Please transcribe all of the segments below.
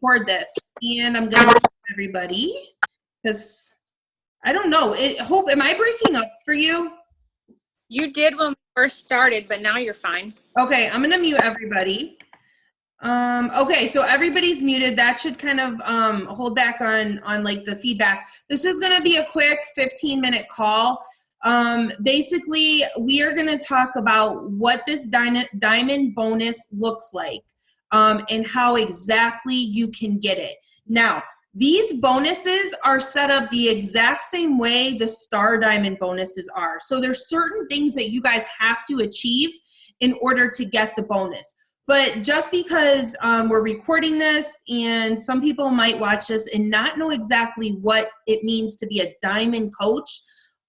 record this, and I'm gonna everybody because I don't know. Hope, am I breaking up for you? You did when we first started, but now you're fine. Okay, I'm gonna mute everybody. Okay, so everybody's muted. That should kind of hold back on like the feedback. This is gonna be a quick 15-minute call. Basically, we are gonna talk about what this diamond bonus looks like, and how exactly you can get it. Now, these bonuses are set up the exact same way the Star Diamond bonuses are. So there's certain things that you guys have to achieve in order to get the bonus. But just because we're recording this and some people might watch this and not know exactly what it means to be a diamond coach,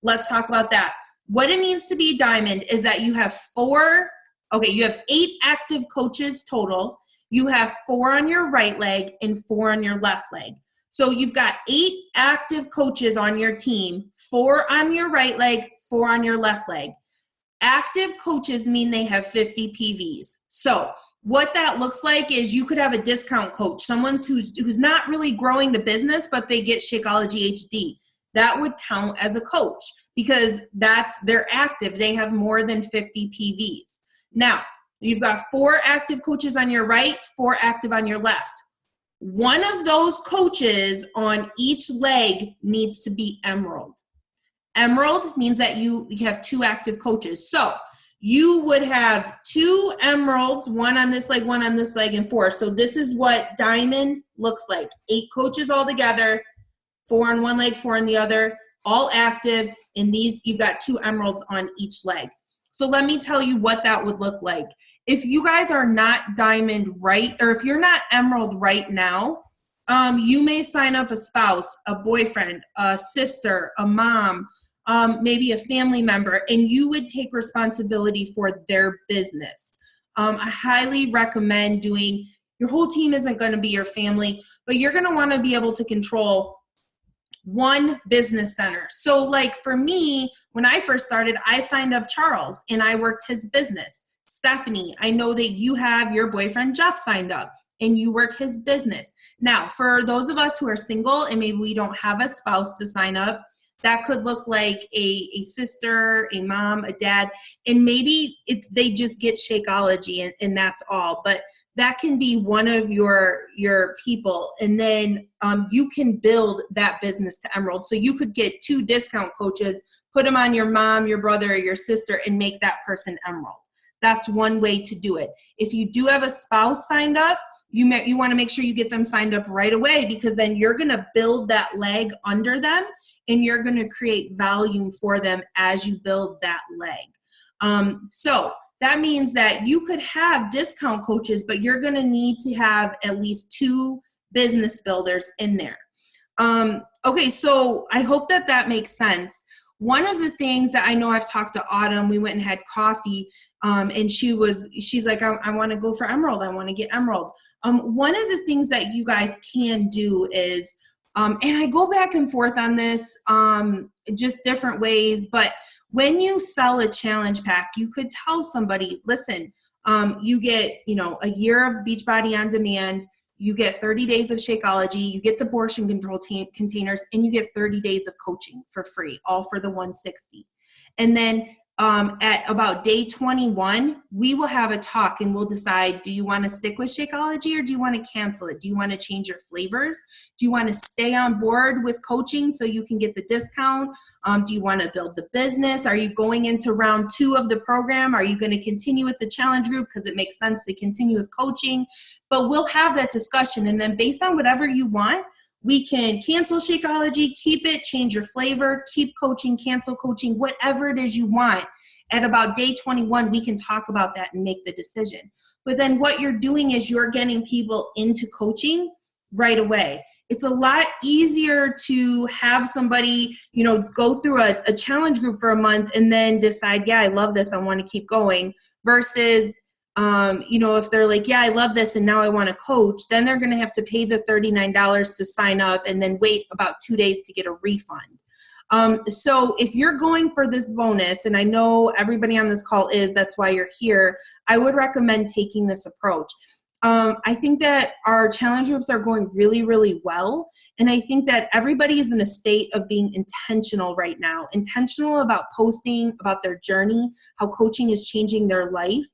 let's talk about that. What it means to be a diamond is that you have you have 8 active coaches total. You have 4 on your right leg and 4 on your left leg. So you've got 8 active coaches on your team, 4 on your right leg, 4 on your left leg. Active coaches mean they have 50 PVs. So what that looks like is you could have a discount coach, someone who's not really growing the business, but they get Shakeology HD. That would count as a coach because they're active. They have more than 50 PVs. Now, you've got 4 active coaches on your right, 4 active on your left. One of those coaches on each leg needs to be Emerald. Emerald means that you have 2 active coaches. So you would have 2 emeralds, 1 on this leg, 1 on this leg, and 4. So this is what diamond looks like. 8 coaches all together, 4 on one leg, 4 on the other, all active. And these, you've got 2 emeralds on each leg. So let me tell you what that would look like. If you guys are not diamond right, or if you're not emerald right now, you may sign up a spouse, a boyfriend, a sister, a mom, maybe a family member, and you would take responsibility for their business. I highly recommend doing, your whole team isn't going to be your family, but you're going to want to be able to control one business center. So like for me, when I first started, I signed up Charles and I worked his business. Stephanie, I know that you have your boyfriend Jeff signed up and you work his business. Now, for those of us who are single and maybe we don't have a spouse to sign up, that could look like a sister, a mom, a dad, and maybe they just get Shakeology and that's all. But that can be one of your people, and then you can build that business to Emerald. So you could get 2 discount coaches, put them on your mom, your brother, or your sister, and make that person Emerald. That's one way to do it. If you do have a spouse signed up, you want to make sure you get them signed up right away, because then you're going to build that leg under them and you're going to create volume for them as you build that leg. So that means that you could have discount coaches, but you're going to need to have at least 2 business builders in there. Okay, so I hope that makes sense. One of the things that I know, I've talked to Autumn, we went and had coffee, and she's like, I want to go for Emerald. I want to get Emerald. One of the things that you guys can do is, and I go back and forth on this, just different ways, but when you sell a challenge pack, you could tell somebody, listen, you get, a year of Beachbody On Demand, you get 30 days of Shakeology, you get the portion control containers, and you get 30 days of coaching for free, all for the $160. And then at about day 21, we will have a talk and we'll decide, do you want to stick with Shakeology or do you want to cancel it? Do you want to change your flavors? Do you want to stay on board with coaching so you can get the discount? Do you want to build the business? Are you going into round 2 of the program? Are you going to continue with the challenge group because it makes sense to continue with coaching? But we'll have that discussion, and then based on whatever you want, we can cancel Shakeology, keep it, change your flavor, keep coaching, cancel coaching, whatever it is you want. At about day 21, we can talk about that and make the decision. But then what you're doing is you're getting people into coaching right away. It's a lot easier to have somebody, go through a challenge group for a month and then decide, yeah, I love this, I want to keep going, versus if they're like, yeah, I love this and now I want to coach, then they're going to have to pay the $39 to sign up and then wait about 2 days to get a refund. So if you're going for this bonus, and I know everybody on this call is, that's why you're here, I would recommend taking this approach. I think that our challenge groups are going really, really well. And I think that everybody is in a state of being intentional right now, intentional about posting about their journey, how coaching is changing their life.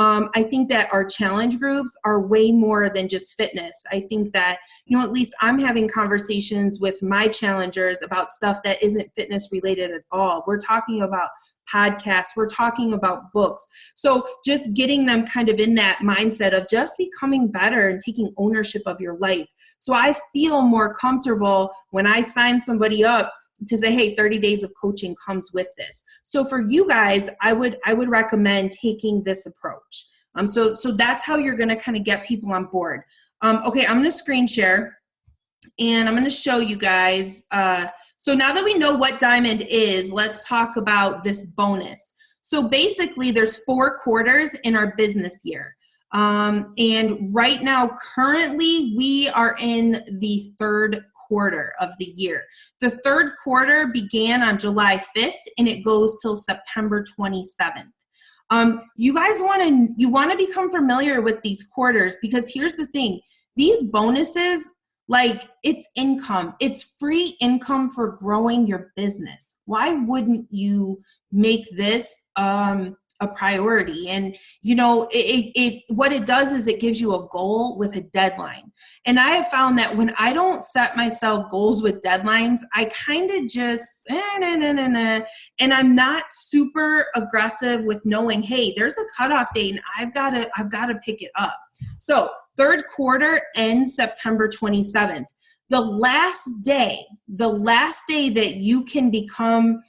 I think that our challenge groups are way more than just fitness. I think that, at least I'm having conversations with my challengers about stuff that isn't fitness related at all. We're talking about podcasts, we're talking about books. So just getting them kind of in that mindset of just becoming better and taking ownership of your life. So I feel more comfortable when I sign somebody up to say, hey, 30 days of coaching comes with this. So for you guys, I would recommend taking this approach. So that's how you're going to kind of get people on board. Okay, I'm going to screen share and I'm going to show you guys. So now that we know what Diamond is, let's talk about this bonus. So basically there's 4 quarters in our business year. And right now, currently, we are in the 3rd quarter of the year. The 3rd quarter began on July 5th and it goes till September 27th. You guys want to become familiar with these quarters, because here's the thing, these bonuses, like, it's income, it's free income for growing your business. Why wouldn't you make this a priority? And what it does is it gives you a goal with a deadline. And I have found that when I don't set myself goals with deadlines, I kind of just and I'm not super aggressive with knowing, hey, there's a cutoff date and I've got to pick it up. So 3rd quarter ends September 27th. The last day that you can become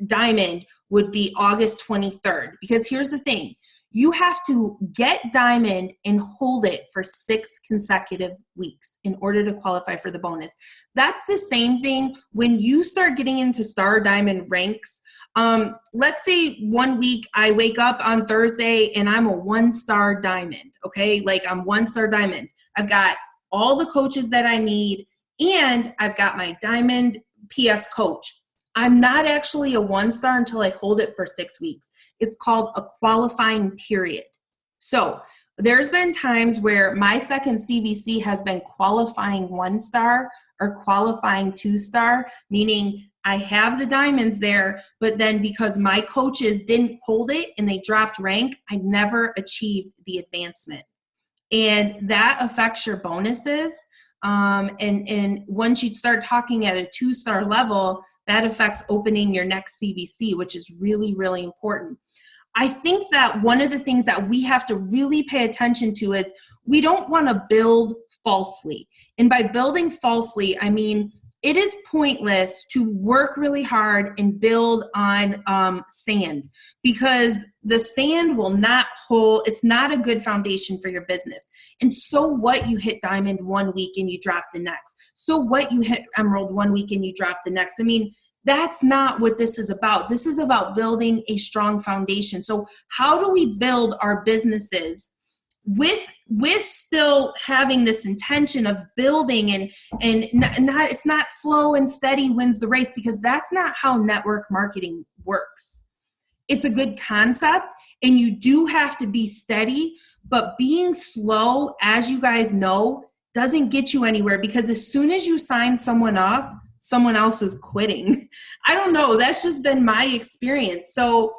Diamond would be August 23rd. Because here's the thing, you have to get Diamond and hold it for 6 consecutive weeks in order to qualify for the bonus. That's the same thing when you start getting into Star Diamond ranks. Let's say one week I wake up on Thursday and I'm a 1-star Diamond, okay? Like, I'm 1-star Diamond. I've got all the coaches that I need and I've got my Diamond PS coach. I'm not actually a 1-star until I hold it for 6 weeks. It's called a qualifying period. So there's been times where my second CBC has been qualifying 1-star or qualifying 2-star, meaning I have the diamonds there, but then because my coaches didn't hold it and they dropped rank, I never achieved the advancement. And that affects your bonuses. And once you start talking at a 2-star level, that affects opening your next CBC, which is really, really important. I think that one of the things that we have to really pay attention to is we don't want to build falsely. And by building falsely, I mean, it is pointless to work really hard and build on sand, because the sand will not hold. It's not a good foundation for your business. And so what, you hit Diamond one week and you drop the next. So what, you hit Emerald one week and you drop the next. I mean, that's not what this is about. This is about building a strong foundation. So how do we build our businesses with still having this intention of building and not, it's not slow and steady wins the race, because that's not how network marketing works. It's a good concept and you do have to be steady, but being slow, as you guys know, doesn't get you anywhere, because as soon as you sign someone up, someone else is quitting. I don't know. That's just been my experience. So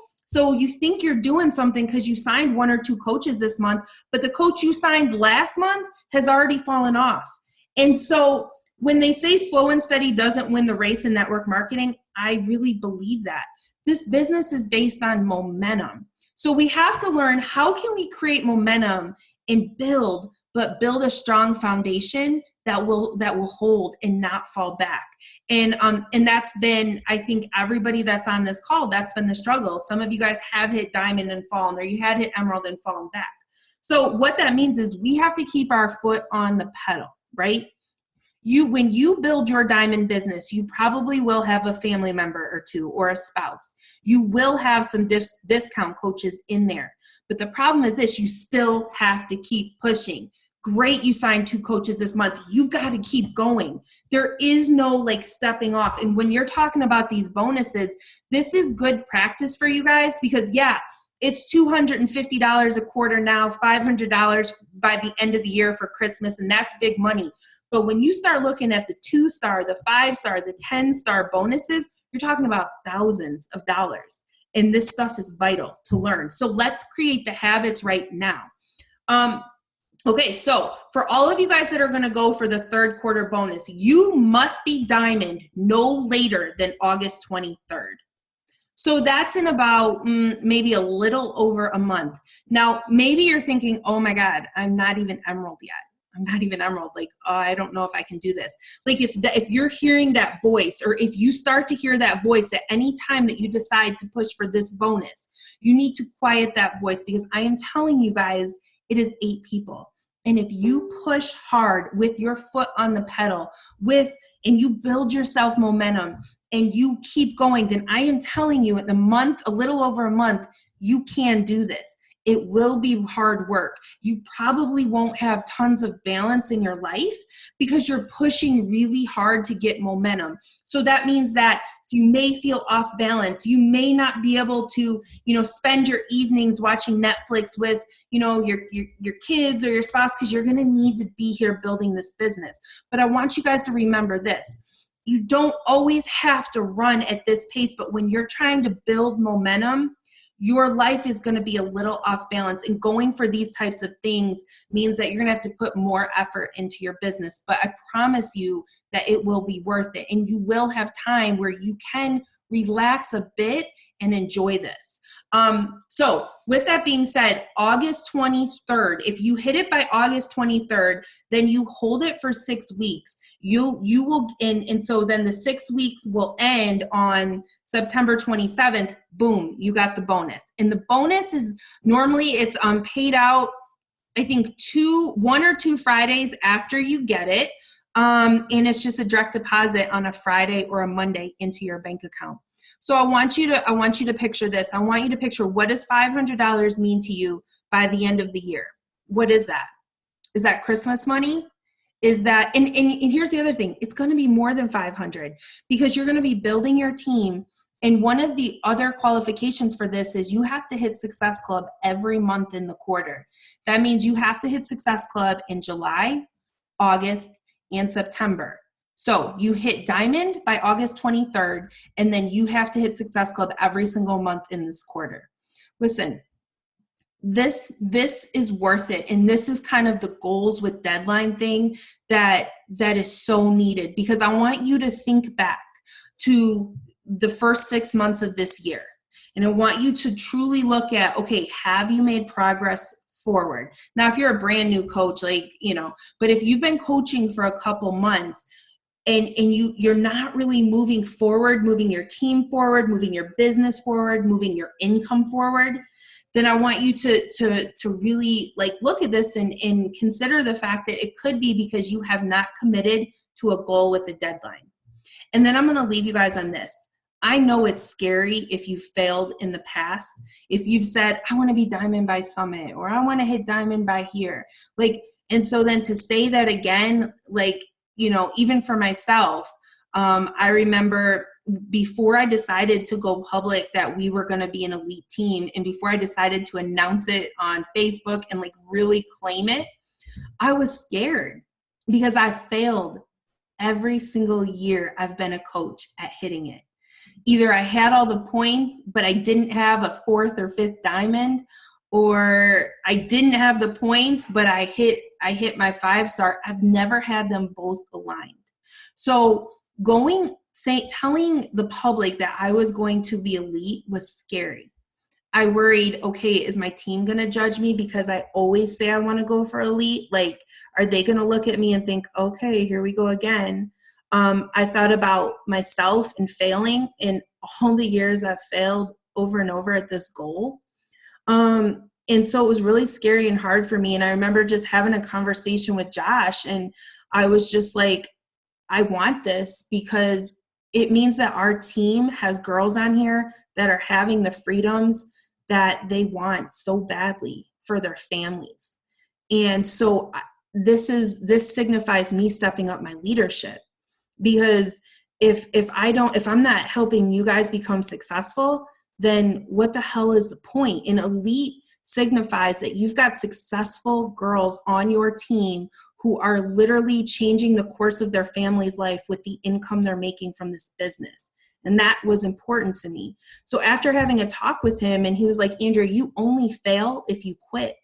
you think you're doing something because you signed 1 or 2 coaches this month, but the coach you signed last month has already fallen off. And so when they say slow and steady doesn't win the race in network marketing, I really believe that. This business is based on momentum. So we have to learn, how can we create momentum and build a strong foundation that will hold and not fall back. And that's been, I think, everybody that's on this call, that's been the struggle. Some of you guys have hit Diamond and fallen, or you had hit Emerald and fallen back. So what that means is we have to keep our foot on the pedal, right? When you build your Diamond business, you probably will have a family member or 2 or a spouse. You will have some discount coaches in there. But the problem is this, you still have to keep pushing. Great, you signed 2 coaches this month. You've got to keep going. There is no stepping off. And when you're talking about these bonuses, this is good practice for you guys, because it's $250 a quarter now, $500 by the end of the year for Christmas, and that's big money. But when you start looking at the 2-star, the 5-star, the 10-star bonuses, you're talking about thousands of dollars. And this stuff is vital to learn. So let's create the habits right now. Okay, so for all of you guys that are going to go for the third quarter bonus, you must be diamond no later than August 23rd. So that's in about maybe a little over a month. Now, maybe you're thinking, oh my God, I'm not even emerald yet. I'm not even emerald. Like, oh, I don't know if I can do this. Like if you're hearing that voice, or if you start to hear that voice at any time that you decide to push for this bonus, you need to quiet that voice, because I am telling you guys, it is 8 people. And if you push hard with your foot on the pedal and you build yourself momentum and you keep going, then I am telling you, in a month, a little over a month, you can do this. It will be hard work. You probably won't have tons of balance in your life because you're pushing really hard to get momentum. So that means that you may feel off balance. You may not be able to, spend your evenings watching Netflix with, your kids or your spouse, because you're going to need to be here building this business. But I want you guys to remember this. You don't always have to run at this pace, but when you're trying to build momentum, your life is going to be a little off balance, and going for these types of things means that you're going to have to put more effort into your business. But I promise you that it will be worth it, and you will have time where you can relax a bit and enjoy this. So with that being said, August 23rd, if you hit it by August 23rd, then you hold it for 6 weeks. You will, and so then the 6 weeks will end on September 27th. Boom, you got the bonus. And the bonus is normally it's paid out, I think 1 or 2 Fridays after you get it. And it's just a direct deposit on a Friday or a Monday into your bank account. So I want you to picture this. I want you to picture, what does $500 mean to you by the end of the year? What is that? Is that Christmas money? Is that, and here's the other thing, it's going to be more than 500, because you're going to be building your team. And one of the other qualifications for this is you have to hit Success Club every month in the quarter. That means you have to hit Success Club in July, August, and September. So you hit diamond by August 23rd, and then you have to hit Success Club every single month in this quarter. Listen, this is worth it. And this is kind of the goals with deadline thing that is so needed, because I want you to think back to the first 6 months of this year. And I want you to truly look at, okay, have you made progress forward? Now, if you're a brand new coach, but if you've been coaching for a couple months, and you're not really moving forward, moving your team forward, moving your business forward, moving your income forward, then I want you to really look at this and consider the fact that it could be because you have not committed to a goal with a deadline. And then I'm going to leave you guys on this. I know it's scary if you failed in the past. If you've said, I want to be diamond by summit, or I want to hit diamond by here. And so then to say that again, even for myself, I remember before I decided to go public that we were going to be an elite team, and before I decided to announce it on Facebook and really claim it, I was scared because I failed every single year I've been a coach at hitting it. Either I had all the points, but I didn't have a 4th or 5th diamond, or I didn't have the points, but I hit my 5-star. I've never had them both aligned. So telling the public that I was going to be elite was scary. I worried, okay, is my team going to judge me because I always say I want to go for elite? Are they going to look at me and think, okay, here we go again? I thought about myself and failing in all the years I've failed over and over at this goal. And so it was really scary and hard for me. And I remember just having a conversation with Josh, and I was just like, I want this because it means that our team has girls on here that are having the freedoms that they want so badly for their families. And so this signifies me stepping up my leadership, because if I'm not helping you guys become successful, then what the hell is the point? An elite signifies that you've got successful girls on your team who are literally changing the course of their family's life with the income they're making from this business. And that was important to me. So after having a talk with him, and he was like, Andrea, you only fail if you quit.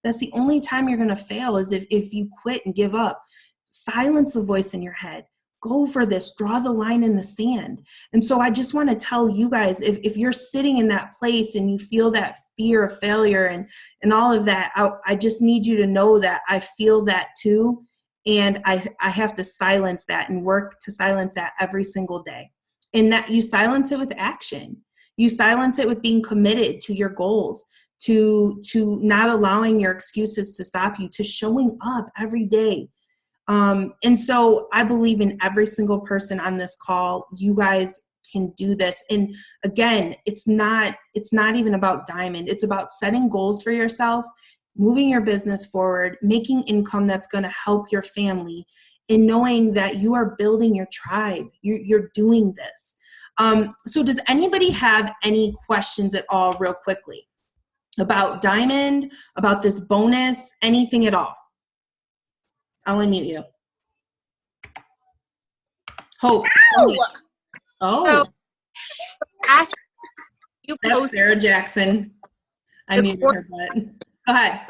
That's the only time you're going to fail, is if you quit and give up. Silence the voice in your head. Go for this. Draw the line in the sand. And so I just want to tell you guys, if you're sitting in that place and you feel that fear of failure and all of that, I just need you to know that I feel that too. And I have to silence that and work to silence that every single day. And that you silence it with action. You silence it with being committed to your goals, to not allowing your excuses to stop you, to showing up every day. And so I believe in every single person on this call. You guys can do this. And again, it's not even about diamond. It's about setting goals for yourself, moving your business forward, making income that's going to help your family, and knowing that you are building your tribe. You're doing this. So does anybody have any questions at all real quickly about diamond, about this bonus, anything at all? I'll unmute you. Hope. Oh. So, that's Sarah Jackson. I muted her, but go ahead.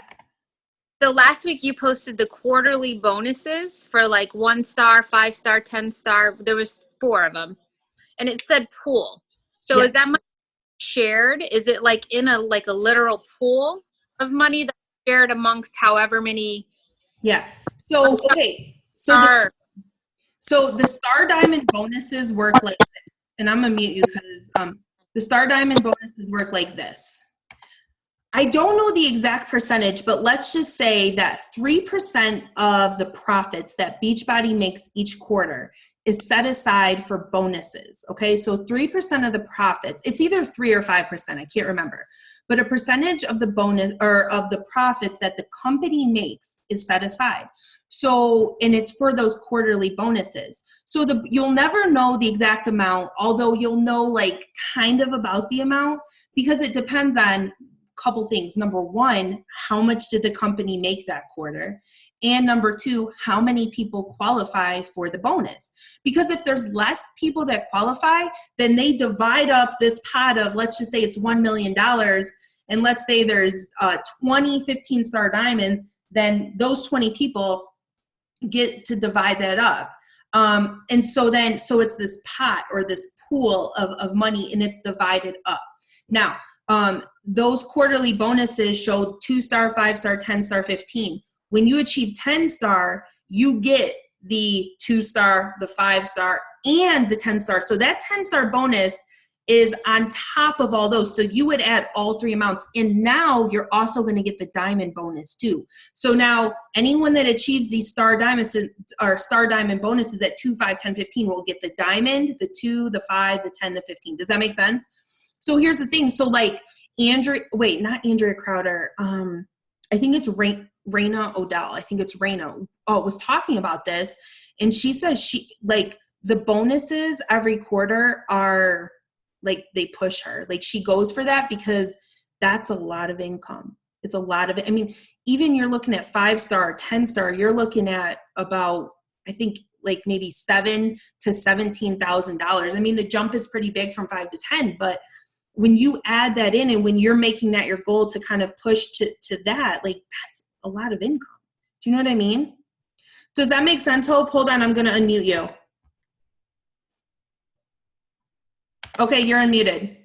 So last week you posted the quarterly bonuses for like 1-star, 5-star, 10-star. There was 4 of them, and it said pool. So Is that money shared? Is it like in a literal pool of money that's shared amongst however many? Yeah. So okay. So the Star Diamond bonuses work like this, and I'm gonna mute you because the Star Diamond bonuses work like this. I don't know the exact percentage, but let's just say that 3% of the profits that Beachbody makes each quarter is set aside for bonuses. Okay, so 3% of the profits, it's either 3 or 5%, I can't remember, but a percentage of the bonus or of the profits that the company makes is set aside. So, and it's for those quarterly bonuses. So you'll never know the exact amount, although you'll know like kind of about the amount, because it depends on couple things. Number one, how much did the company make that quarter? And number two, how many people qualify for the bonus? Because if there's less people that qualify, then they divide up this pot of, let's just say it's $1 million. And let's say there's 20 15-star diamonds, then those 20 people get to divide that up. And so it's this pot or this pool of money, and it's divided up. Now, those quarterly bonuses show 2-star, 5-star, 10-star, 15. When you achieve 10-star, you get the 2-star, the 5-star, and the 10-star. So that 10-star bonus is on top of all those. So you would add all 3 amounts. And now you're also going to get the diamond bonus too. So now anyone that achieves these star diamonds or star diamond bonuses at 2, 5, 10, 15 will get the diamond, the 2, the 5, the 10, the 15. Does that make sense? So here's the thing. So like not Andrea Crowder. I think it's Raina Odell. I think it's Raina. Was talking about this. And she says the bonuses every quarter are like, they push her. Like she goes for that because that's a lot of income. It's a lot of it. I mean, even you're looking at 5-star, 10-star, you're looking at about, I think like maybe $7,000 to $17,000. I mean, the jump is pretty big from 5 to 10, but when you add that in and when you're making that your goal to kind of push to that, like that's a lot of income. Do you know what I mean? Does that make sense, Hope? Hold on, I'm going to unmute you. Okay, you're unmuted.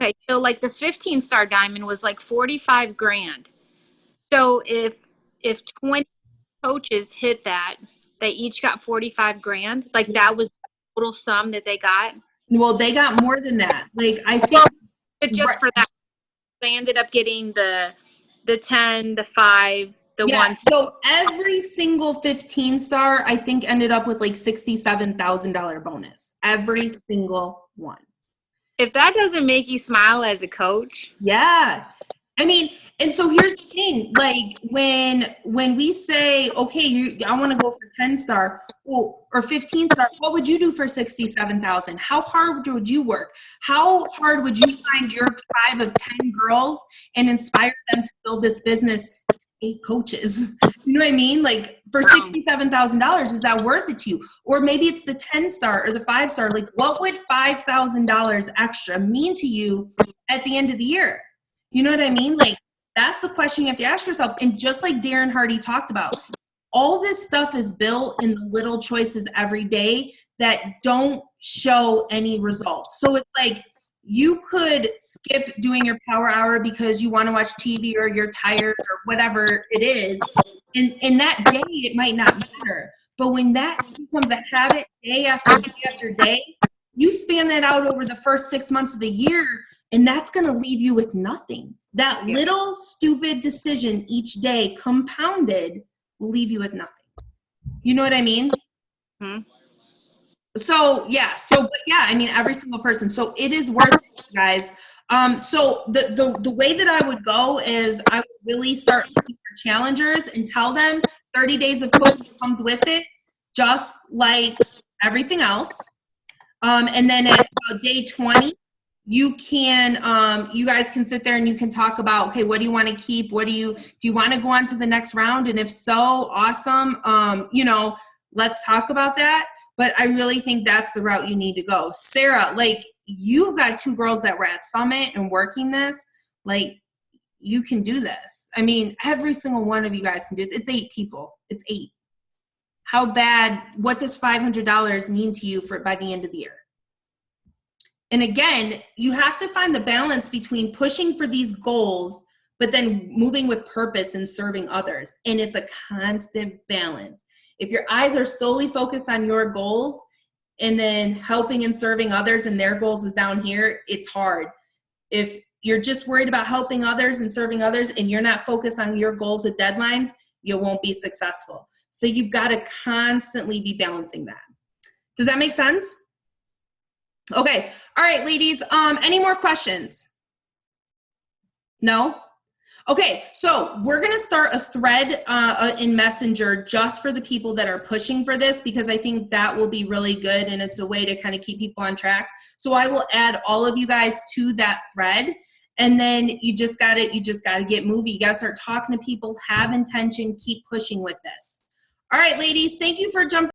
Okay, so like the 15-star diamond was like $45,000. So if 20 coaches hit that, they each got $45,000. Like that was the total sum that they got. Well, they got more than that. Like I think just for that, they ended up getting the 10, the 5, the 1. So every single 15-star, I think, ended up with like $67,000 bonus. Every single one. If that doesn't make you smile as a coach. Yeah. I mean, and so here's the thing, like when we say, okay, I want to go for 10 star or 15 star, what would you do for 67,000? How hard would you work? How hard would you find your tribe of 10 girls and inspire them to build this business to 8 coaches? You know what I mean? Like for $67,000, is that worth it to you? Or maybe it's the 10 star or the 5 star. Like what would $5,000 extra mean to you at the end of the year? You know what I mean? Like, that's the question you have to ask yourself. And just like Darren Hardy talked about, all this stuff is built in the little choices every day that don't show any results. So it's like you could skip doing your power hour because you want to watch TV or you're tired or whatever it is. And in that day, it might not matter. But when that becomes a habit day after day after day, you span that out over the first 6 months of the year, and that's going to leave you with nothing. That little stupid decision each day compounded will leave you with nothing. You know what I mean? Hmm. So, yeah. But yeah, I mean, every single person. So it is worth it, guys. So the way that I would go is I would really start looking for challengers and tell them 30 days of coaching comes with it, just like everything else. And then at day 20, you guys can sit there and you can talk about, okay, what do you want to keep? Do you want to go on to the next round? And if so, awesome. Let's talk about that. But I really think that's the route you need to go. Sarah, like you've got 2 girls that were at Summit and working this, like you can do this. I mean, every single one of you guys can do this. It's 8 people. It's 8. How bad, what does $500 mean to you by the end of the year? And again, you have to find the balance between pushing for these goals, but then moving with purpose and serving others. And it's a constant balance. If your eyes are solely focused on your goals and then helping and serving others and their goals is down here, it's hard. If you're just worried about helping others and serving others and you're not focused on your goals with deadlines, you won't be successful. So you've got to constantly be balancing that. Does that make sense? Okay. All right, ladies. Any more questions? No? Okay. So we're going to start a thread in Messenger just for the people that are pushing for this, because I think that will be really good. And it's a way to kind of keep people on track. So I will add all of you guys to that thread. And then you just got to get moving. You got to start talking to people, have intention, keep pushing with this. All right, ladies. Thank you for jumping